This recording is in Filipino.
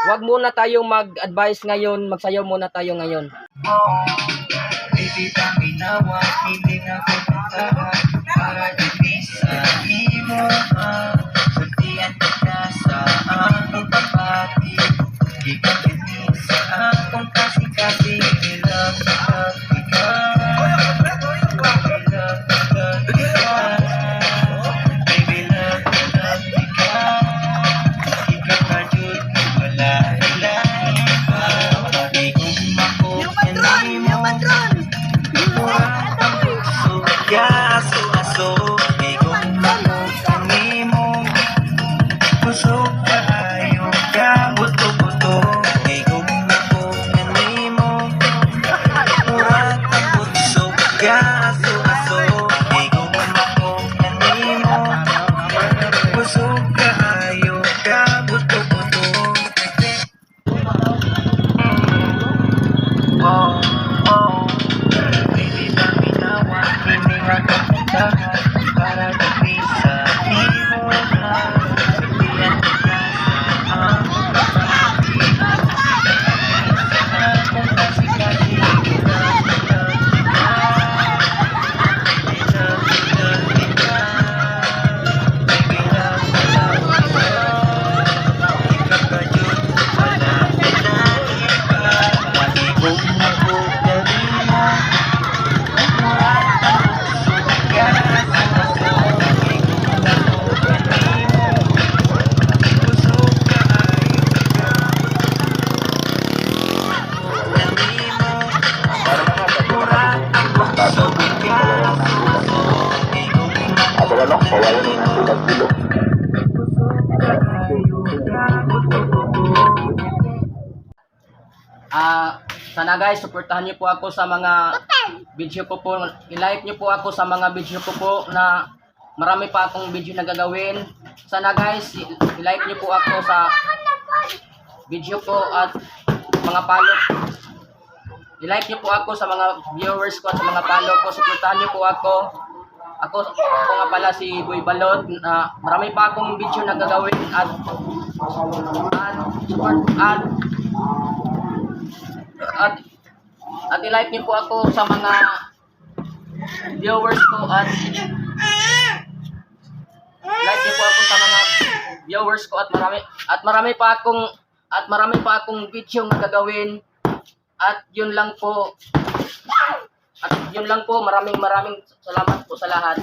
Wag muna tayong mag-advise ngayon, magsayaw muna tayo ngayon. Baby, paminawa, hindi ako tatahan para di sa imo. Pagdiyan kita sa akong pagpati, di ka pinig sa akong kasi-kasi. We love, love, ikaw. We love, love, ikaw. Baby, love, love, ikaw. Ikaw ka jud, wala ilahin pa. Di ko makukunin mo. Aso, igong kami mo. Pusok ka ayaw ka, buto-buto. Igong kami mo. Murat ang pusok ka, aso, igong kami mo. Pusok ka ayaw ka, buto-buto. Oh, oh. Baby, paminawa, hindi ako tatahan para di sa imo. Pagdiyan kita sa akong pagpati, sa akong kasi-kasi. We love, love, ikaw. We love, love, ikaw. Baby, love, love, ikaw. Ikaw ka jud, wala ilahin pa. Wali kong makukunin mo. Sana guys, suportahan niyo po ako sa mga video ko po. I-like niyo po ako sa mga video ko po na marami pa akong video na gagawin. Sana guys, i-like niyo po ako sa video ko at mga palo. I-like niyo po ako sa mga viewers ko at sa mga palo ko. Suportahan niyo po ako. Ako nga pala si Boy Balot. Marami pa akong video na gagawin at i-like niyo po ako sa mga viewers ko at like niyo po ako sa mga viewers ko at marami pa akong video na gagawin at yun lang po maraming salamat po sa lahat.